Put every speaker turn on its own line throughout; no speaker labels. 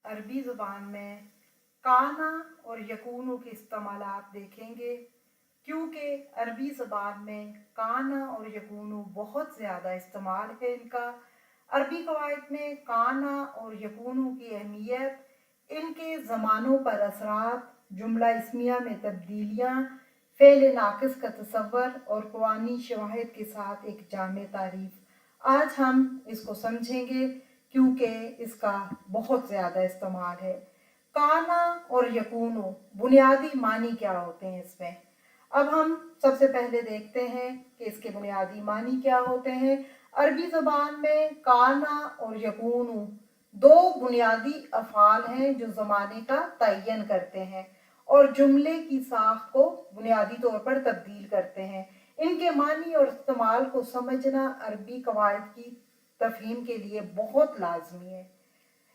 अरबी ज़ुबान में काना और यकूनू के इस्तेमाल देखेंगे, क्योंकि अरबी ज़ुबान में काना और यकूनू बहुत ज़्यादा इस्तेमाल है इनका। अरबी कवायद में काना और यकूनू की अहमियत, इनके ज़मानों पर असरात, जुमला इस्मिया में तब्दीलियाँ, फ़ेल नाक़िस का तसव्वुर और क़ुरानी शवाहिद के साथ एक जामे तारीफ़। आज हम इसको समझेंगे क्योंकि इसका बहुत ज़्यादा इस्तेमाल है। काना और यकूनू बुनियादी मानी क्या होते हैं इसमें। अब हम सबसे पहले देखते हैं कि इसके बुनियादी मानी क्या होते हैं। अरबी ज़बान में काना और यकूनू दो बुनियादी अफ़आल हैं जो ज़माने का तयन करते हैं और जुमले की साख को बुनियादी तौर पर तब्दील करते हैं। इनके मानी और इस्तेमाल को समझना अरबी कवायद की तफ़हीम के लिए बहुत लाजमी है।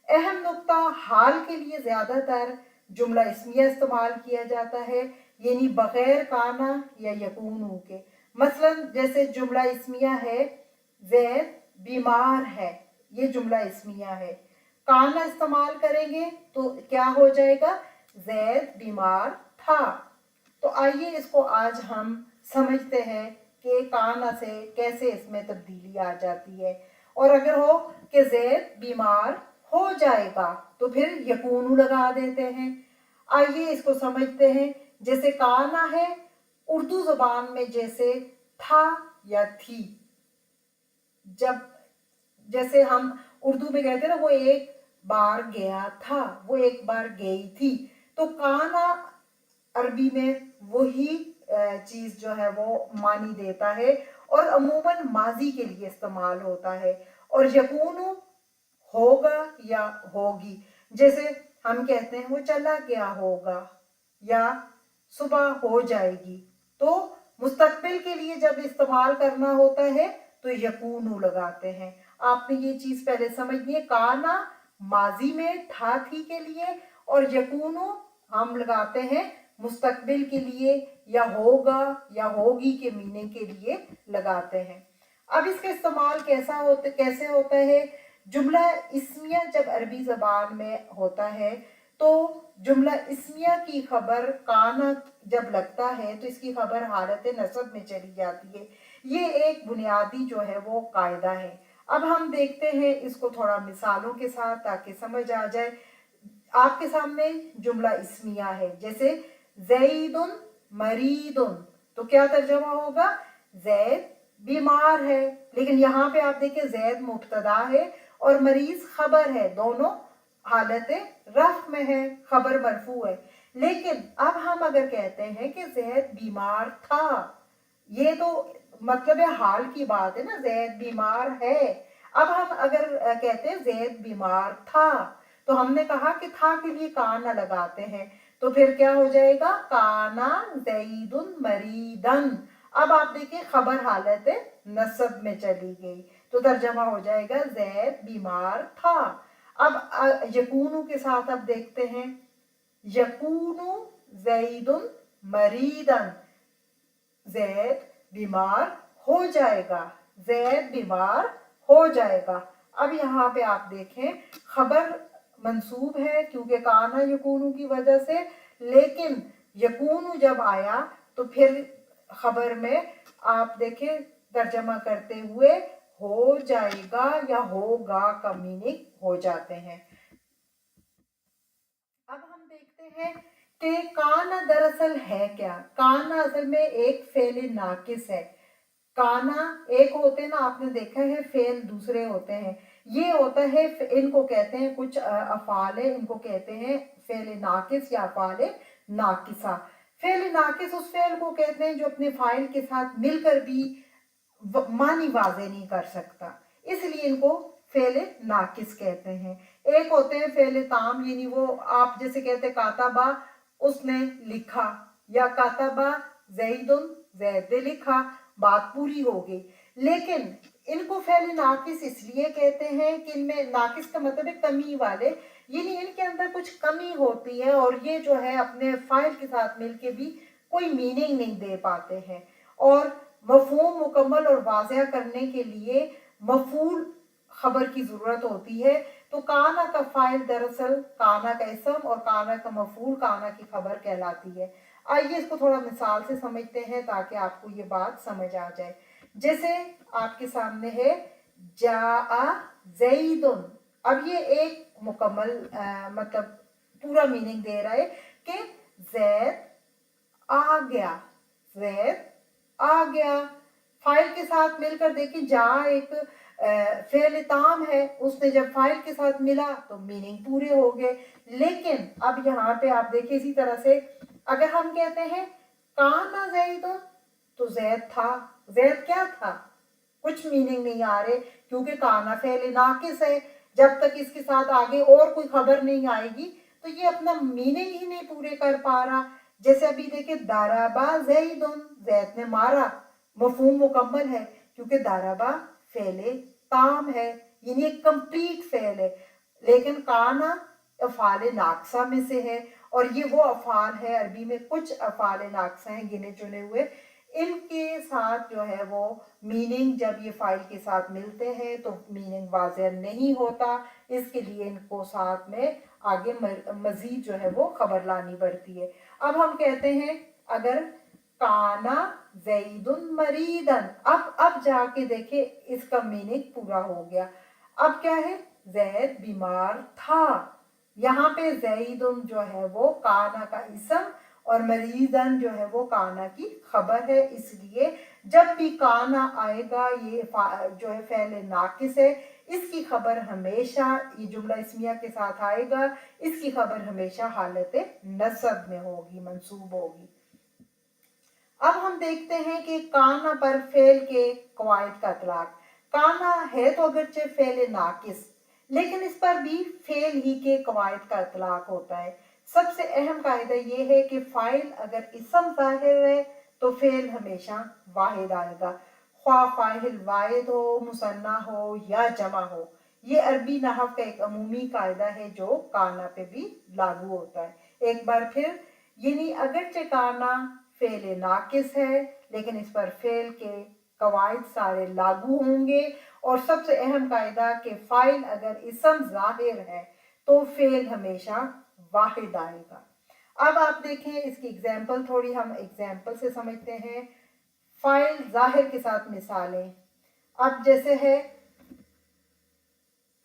अहम नुक्ता, हाल के लिए ज़्यादातर जुमला इस्मिया इस्तेमाल किया जाता है, यानी बग़ैर काना या यकूनू के। मसलन जैसे जुमला इस्मिया है ज़ैद बीमार है, ये जुमला इस्मिया है। काना इस्तेमाल करेंगे तो क्या हो जाएगा, ज़ैद बीमार था। तो आइए इसको आज हम समझते हैं कि काना से कैसे इसमें तब्दीली आ जाती है। और अगर हो कि ज़ैद बीमार हो जाएगा तो फिर यकूनू लगा देते हैं। आइए इसको समझते हैं। जैसे काना है उर्दू ज़बान में जैसे था या थी, जब जैसे हम उर्दू में कहते हैं ना वो एक बार गया था, वो एक बार गई थी, तो काना अरबी में वही चीज़ जो है वो मानी देता है और अमूमन माजी के लिए इस्तेमाल होता है। और यकूनू होगा या होगी, जैसे हम कहते हैं वो चला गया होगा या सुबह हो जाएगी, तो मुस्तकबिल के लिए जब इस्तेमाल करना होता है तो यकूनू लगाते हैं। आपने ये चीज़ पहले समझनी है। काना माजी में था थी के लिए और यकूनू हम लगाते हैं मुस्तकबिल के लिए या होगा या होगी के मीनिंग के लिए लगाते हैं। अब इसका इस्तेमाल कैसे होता है। जुमला इस्मिया जब अरबी ज़बान में होता है तो जुमला इस्मिया की खबर काना जब लगता है तो इसकी खबर हालत नसब में चली जाती है। ये एक बुनियादी जो है वो कायदा है। अब हम देखते हैं इसको थोड़ा मिसालों के साथ ताकि समझ आ जाए। आपके सामने जुमला इस्मिया है, जैसे ज़ैदुन मरीदुन, तो क्या तर्जमा होगा, ज़ैद बीमार है। लेकिन यहाँ पे आप देखिए ज़ैद मुब्तदा है और मरीज खबर है, दोनों हालत रफ़ में है, खबर मरफू है। लेकिन अब हम अगर कहते हैं कि ज़ैद बीमार था, ये तो मतलब है हाल की बात है ना, ज़ैद बीमार है। अब हम अगर कहते हैं ज़ैद बीमार था तो हमने कहा कि था के लिए काना लगाते हैं, तो फिर क्या हो जाएगा, काना ज़ैदुन मरीदन। अब आप देखिए खबर हालत नसब में चली गई तो तर्जमा हो जाएगा ज़ैद बीमार था। अब यकूनू के साथ अब देखते हैं, यकूनू ज़ैदुन मरीदन, ज़ैद बीमार हो जाएगा, ज़ैद बीमार हो जाएगा। अब यहाँ पे आप देखें खबर मंसूब है क्योंकि काना यकूनू की वजह से, लेकिन यकूनू जब आया तो फिर खबर में आप देखें तर्जमा करते हुए हो जाएगा या होगा का मीनिंग हो जाते हैं। अब हम देखते हैं कि काना दरअसल है क्या। काना असल में एक फेल नाकिस है। काना एक होते हैं ना, आपने देखा है, फेल दूसरे होते हैं। ये होता है, इनको कहते हैं कुछ अफ़ाल है, इनको कहते हैं फेल नाकिस या अफ़ाल नाकिसा। फेल नाकिस उस फेल को कहते हैं जो अपने फाइल के साथ मिलकर भी मानी वाज़े नहीं कर सकता, इसलिए इनको फेल नाकिस कहते हैं। एक होते हैं फेल ताम, यानी वो आप जैसे कहते हैं कातबा उसने लिखा, या कातबा ज़ैदुन ज़ैद ने लिखा, बात पूरी हो गई। लेकिन इनको फेल नाकिस इसलिए कहते हैं कि इनमें नाकिस का मतलब है कमी वाले, यानी इनके अंदर कुछ कमी होती है और ये जो है अपने फाइल के साथ मिलके भी कोई मीनिंग नहीं दे पाते हैं। और मफ़हूम मुकम्मल और वाज़ह करने के लिए मफ़ूल खबर की ज़रूरत होती है। तो काना का फाइल दरअसल काना का इसम और काना का मफूल काना की खबर कहलाती है। आइए इसको थोड़ा मिसाल से समझते हैं ताकि आपको ये बात समझ आ जाए। जैसे आपके सामने है जाआ ज़ैदुन। अब ये एक मुकम्मल मतलब पूरा मीनिंग दे रहा है कि ज़ैद आ गया, ज़ैद आ गया। फाइल के साथ मिलकर देखिए जा एक फेल ताम है, उसने जब फाइल के साथ मिला तो मीनिंग पूरे हो गए। लेकिन अब यहाँ पे आप देखिए इसी तरह से अगर हम कहते हैं काना ज़ैदुन तो ज़ैद था, ज़ैद क्या था, कुछ मीनिंग नहीं आ रहे क्योंकि काना फेल नाकिस है। जब तक इसके साथ आगे और कोई खबर नहीं आएगी तो ये अपना मीनिंग ही नहीं पूरे कर पा रहा। जैसे अभी देखिए दाराबा ज़ैदुन, ज़ैद ने मारा, मफहूम मुकम्मल है क्योंकि दाराबा फेले ताम है, यानी एक कंप्लीट फेल है। लेकिन काना अफ़ाल नाकसा में से है और ये वो अफ़ाल है, अरबी में कुछ अफ़ाल नाकसा हैं गिने चुने हुए, इनके साथ जो है वो मीनिंग जब ये फाइल के साथ मिलते हैं तो मीनिंग वाज़ेह नहीं होता। इसके लिए इनको साथ में आगे मज़ीद जो है वो खबर लानी पड़ती है। अब हम कहते हैं अगर काना ज़ैदुन मरीदन, अब जाके देखे इसका मीनिंग पूरा हो गया। अब क्या है, ज़ैद बीमार था। यहाँ पे ज़ैदुन जो है वो काना का इसम और मरीदन जो है वो काना की खबर है, इसलिए जब भी काना आएगा ये जो है फ़ेल नाकिस है, इसकी खबर हमेशा ये जुमला इस्मिया के साथ आएगा, इसकी खबर हमेशा हालत नस्ब में होगी, मंसूब होगी। अब हम देखते हैं कि काना पर फेल के कवायद का इतलाक। काना है तो अगरचे फेल नाकिस, लेकिन इस पर भी फेल ही के कवायद का इतलाक होता है। सबसे अहम कायदा ये है कि फाइल अगर इसम ज़ाहिर है तो फेल हमेशा वाहिद आएगा, ख्वाह फाइल वाहिद हो, मुसन्ना हो या जमा हो। ये अरबी नहव का एक अमूमी कायदा है जो काना पे भी लागू होता है। एक बार फिर, यानी अगरचे काना फेल नाकिस है लेकिन इस पर फेल के कवायद सारे लागू होंगे। और सबसे अहम कायदा कि फाइल अगर इसम ज़ाहिर है तो फेल हमेशा वाहिद आएगा। अब आप देखें इसकी एग्जाम्पल, थोड़ी हम एग्जाम्पल से समझते हैं। फाइल ज़ाहिर के साथ मिसालें, अब जैसे है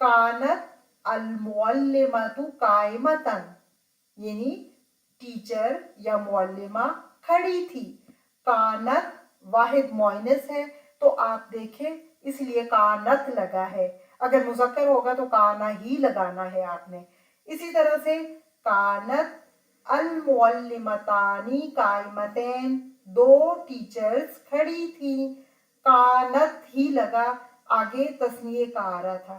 कानत अल मुअल्लिमतु काइमतन, यानी टीचर या मुअल्लिमा खड़ी थी। कानत वाहिद मुअन्नस है तो आप देखें इसलिए कानत लगा है, अगर मुज़क्कर होगा तो काना ही लगाना है आपने। इसी तरह से कानत अल मुअल्लिमतानी काइमतैन, दो टीचर्स खड़ी थी, कानत ही लगा, आगे तस्नीये का आ रहा था।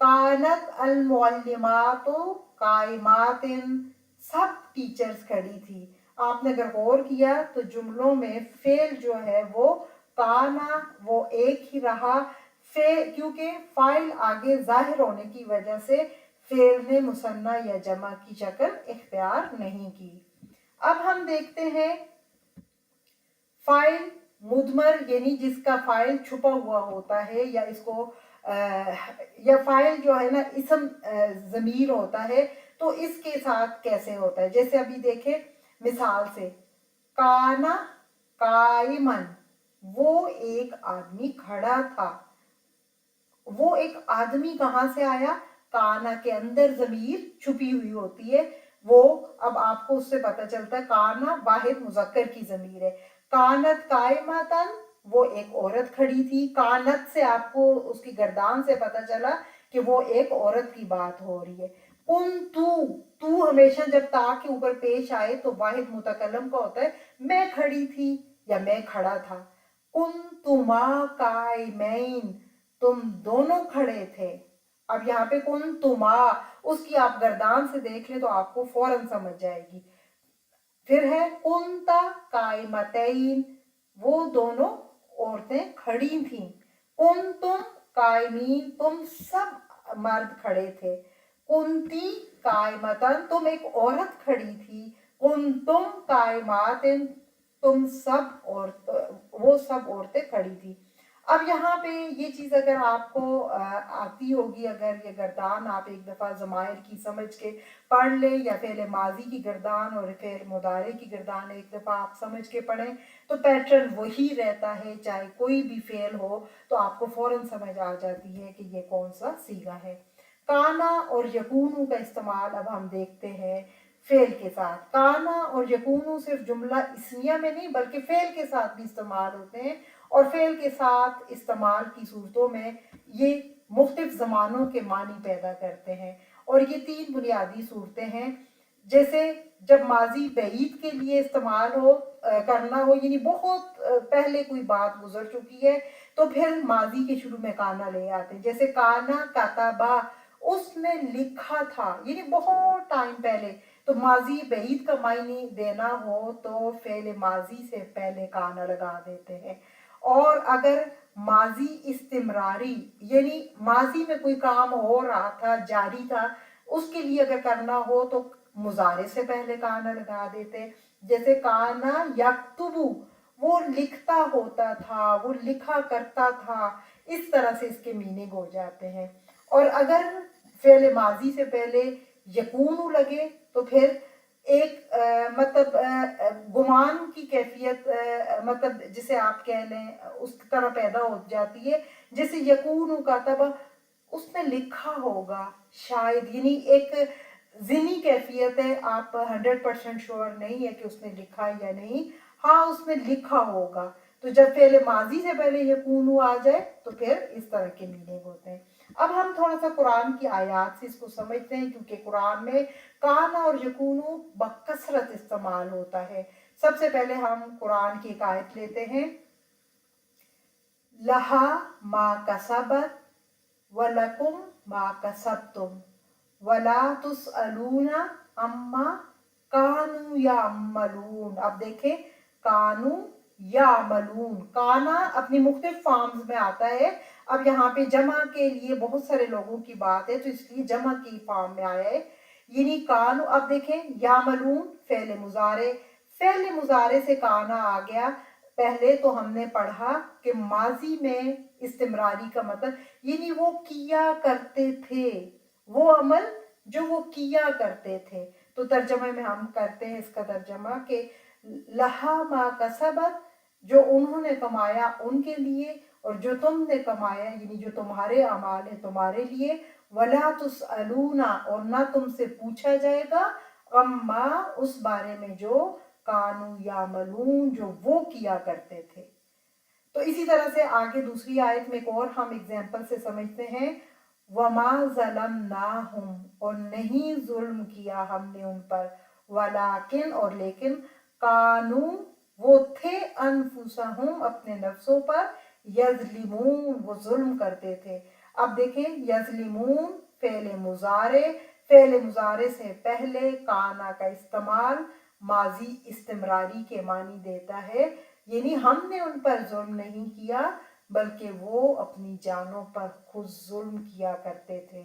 कानत अल मुअल्लिमातु काइमातिन, सब टीचर्स खड़ी थी। आपने अगर गौर किया तो जुमलों में फेल जो है वो काना वो एक ही रहा, क्योंकि फाइल आगे जाहिर होने की वजह से फेल ने मुसन्ना या जमा की शक्ल इख्तियार नहीं की। अब हम देखते हैं फाइल मुदमर, यानी जिसका फाइल छुपा हुआ होता है या इसको या फाइल जो है ना इसम ज़मीर होता है तो इसके साथ कैसे होता है। जैसे अभी देखें मिसाल से, काना काइमन, वो एक आदमी खड़ा था। वो एक आदमी कहाँ से आया, काना के अंदर ज़मीर छुपी हुई होती है, वो अब आपको उससे पता चलता है काना वाहिद मुज़क्कर की ज़मीर है। कानत काइमतन, वो एक औरत खड़ी थी। कानत से आपको उसकी गर्दान से पता चला कि वो एक औरत की बात हो रही है। तू हमेशा जब ता के ऊपर पेश आए तो वाहिद मुतकल्लम का होता है, मैं खड़ी थी या मैं खड़ा था। कुन्तुमा काइमैन, तुम दोनों खड़े थे। अब यहाँ पे कुन्तुमा, उसकी आप गर्दान से देख ले तो आपको फौरन समझ जाएगी। फिर है कुंता काइमतैन, वो दोनों औरतें खड़ी थीं। कुंतुम काइमीन, तुम सब मर्द खड़े थे। कुंती काइमतन, तुम एक औरत खड़ी थी। कुंतुम काइमातिन, तुम सब वो सब औरतें खड़ी थी। اب یہاں پہ یہ چیز اگر آپ کو آتی ہوگی، اگر یہ گردان آپ ایک دفعہ ضمائر کی سمجھ کے پڑھ لیں، یا فعل ماضی کی گردان اور فعل مضارع کی گردان ایک دفعہ آپ سمجھ کے پڑھیں تو پیٹرن وہی رہتا ہے، چاہے کوئی بھی فعل ہو تو آپ کو فوراً سمجھ آ جاتی ہے کہ یہ کون سا صیغہ ہے۔ کانا اور یکونو کا استعمال اب ہم دیکھتے ہیں فعل کے ساتھ۔ کانا اور یکونو صرف جملہ اسمیہ میں نہیں بلکہ فعل کے ساتھ بھی استعمال ہوتے ہیں، اور فعل کے ساتھ استعمال کی صورتوں میں یہ مختلف زمانوں کے معنی پیدا کرتے ہیں، اور یہ 3 بنیادی صورتیں ہیں۔ جیسے جب ماضی بعید کے لیے استعمال کرنا ہو، یعنی بہت پہلے کوئی بات گزر چکی ہے، تو پھر ماضی کے شروع میں کانا لے آتے ہیں، جیسے کانا کاتبا، اس نے لکھا تھا، یعنی بہت ٹائم پہلے۔ تو ماضی بعید کا معنی دینا ہو تو فعل ماضی سے پہلے کانا لگا دیتے ہیں۔ اور اگر ماضی استمراری، یعنی ماضی میں کوئی کام ہو رہا تھا، جاری تھا، اس کے لیے اگر کرنا ہو تو مضارع سے پہلے کانا لگا دیتے، جیسے کانا یکتبو، وہ لکھتا ہوتا تھا، وہ لکھا کرتا تھا، اس طرح سے اس کے میننگ ہو جاتے ہیں۔ اور اگر فعل ماضی سے پہلے یکونو لگے تو پھر ایک مطلب گمان کی کیفیت، مطلب جسے آپ کہہ لیں اس طرح پیدا ہو جاتی ہے، جیسے یکونو کاتبا، اس نے لکھا ہوگا شاید، یعنی ایک ذہنی کیفیت ہے، آپ 100% شور نہیں ہے کہ اس نے لکھا یا نہیں، ہاں اس نے لکھا ہوگا۔ تو جب فعل ماضی سے پہلے یکونو آ جائے تو پھر اس طرح کے میننگ ہوتے ہیں۔ اب ہم تھوڑا سا قرآن کی آیات سے اس کو سمجھتے ہیں، کیونکہ قرآن میں کانا اور یکونو بکثرت استعمال ہوتا ہے۔ سب سے پہلے ہم قرآن کی ایک آیت لیتے ہیں، لہا ما کسبت وَلَكُمْ مَا كَسَبْتُمْ وَلَا تُسْأَلُونَ عَمَّا كَانُوا يَعْمَلُونَ۔ اب دیکھیں، کانو یعملون، کانا اپنی مختلف فارمز میں آتا ہے۔ اب یہاں پہ جمع کے لیے بہت سارے لوگوں کی بات ہے تو اس لیے جمع کی فارم میں آیا ہے، یعنی کانو۔ اب دیکھیں، یعملون فعل مضارع، فعل مضارع سے کانا آ گیا۔ پہلے تو ہم نے پڑھا کہ ماضی میں استمراری کا مطلب یعنی وہ کیا کرتے تھے، وہ عمل جو وہ کیا کرتے تھے۔ تو ترجمے میں ہم کرتے ہیں اس کا ترجمہ کہ لہا ما کسبت، جو انہوں نے کمایا ان کے لیے، اور جو تم نے کمایا یعنی جو تمہارے اعمال ہیں تمہارے لیے، ولا تسألون، اور نہ تم سے پوچھا جائے گا، عما، اس بارے میں جو کانو یعملون، جو وہ کیا کرتے تھے۔ تو اسی طرح سے آگے دوسری آیت میں ایک اور ہم اگزامپل سے سمجھتے ہیں، وَمَا ظَلَمْنَاهُمْ، اور نہیں ظلم کیا ہم نے ان پر، وَلَكِنْ، اور لیکن، کانو، وہ تھے، انفسہم، اپنے نفسوں پر، یظلمون، وہ ظلم کرتے تھے۔ اب دیکھیں، یظلمون فعل مضارع، فعل مضارع سے پہلے کانا کا استعمال ماضی استمراری کے معنی دیتا ہے، یعنی ہم نے ان پر ظلم نہیں کیا بلکہ وہ اپنی جانوں پر خود ظلم کیا کرتے تھے۔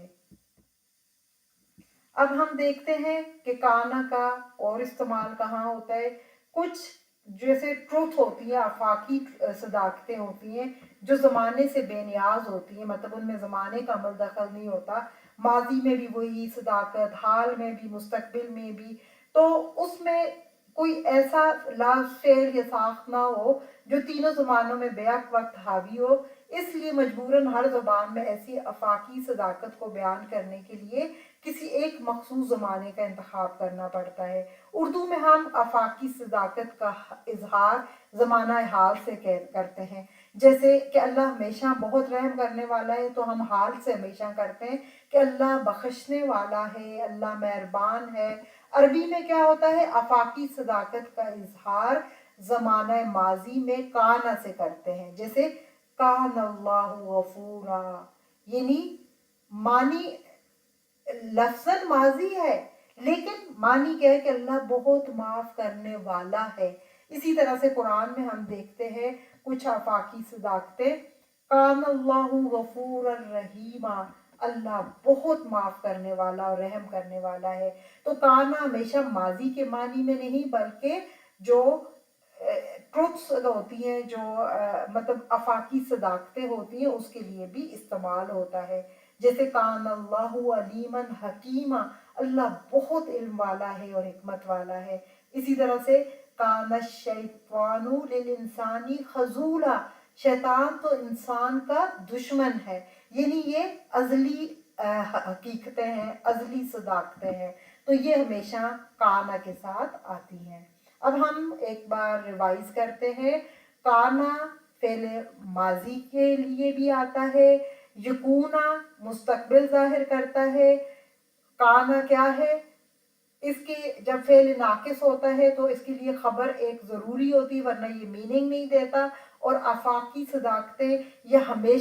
اب ہم دیکھتے ہیں کہ کانا کا اور استعمال کہاں ہوتا ہے۔ کچھ جیسے ٹروتھ ہوتی ہیں، آفاقی صداقتیں ہوتی ہیں جو زمانے سے بے نیاز ہوتی ہیں، مطلب ان میں زمانے کا عمل دخل نہیں ہوتا، ماضی میں بھی وہی صداقت، حال میں بھی، مستقبل میں بھی، تو اس میں کوئی ایسا لفظ، فعل یا ساخت نہ ہو جو تینوں زمانوں میں بیک وقت حاوی ہو، اس لیے مجبوراً ہر زبان میں ایسی آفاقی صداقت کو بیان کرنے کے لیے کسی ایک مخصوص زمانے کا انتخاب کرنا پڑتا ہے۔ اردو میں ہم آفاقی صداقت کا اظہار زمانہ حال سے کرتے ہیں، جیسے کہ اللہ ہمیشہ بہت رحم کرنے والا ہے تو ہم حال سے ہمیشہ کرتے ہیں کہ اللہ بخشنے والا ہے، اللہ مہربان ہے۔ عربی میں کیا ہوتا ہے، آفاقی صداقت کا اظہار زمانہ ماضی میں کانا سے کرتے ہیں، جیسے کان اللہ غفورا، یعنی معنی لفظاً ماضی ہے لیکن معنی کیا ہے کہ اللہ بہت معاف کرنے والا ہے۔ اسی طرح سے قرآن میں ہم دیکھتے ہیں کچھ آفاقی صداقتیں، کان اللہ غفور الرحیمہ، اللہ بہت معاف کرنے والا اور رحم کرنے والا ہے۔ تو کانا ہمیشہ ماضی کے معنی میں نہیں بلکہ جو ट्रुथ्स होती हैं जो मतलब आफाकी सदाकतें होती हैं, उसके लिए भी इस्तेमाल होता है। जैसे कान अल्लाहु अलीमन हकीमा, अल्लाह बहुत इल्म वाला है और हिकमत वाला है। इसी तरह से कान शैतानु लिल इंसानी खजूला, शैतान तो इंसान का दुश्मन है। यानी ये अजली हकीकतें हैं, अजली सदाकतें हैं, तो ये हमेशा काना के साथ आती हैं। अब हम एक बार रिवाइज करते हैं। काना फेले माजी के लिए भी आता है, यकूना मुस्तकबिल जाहिर करता है। काना क्या है, इसकी जब फेल नाकिस होता है तो इसके लिए खबर एक ज़रूरी होती है, वरना ये मीनिंग नहीं देता। और आफाकी सदाकतें ये हमेशा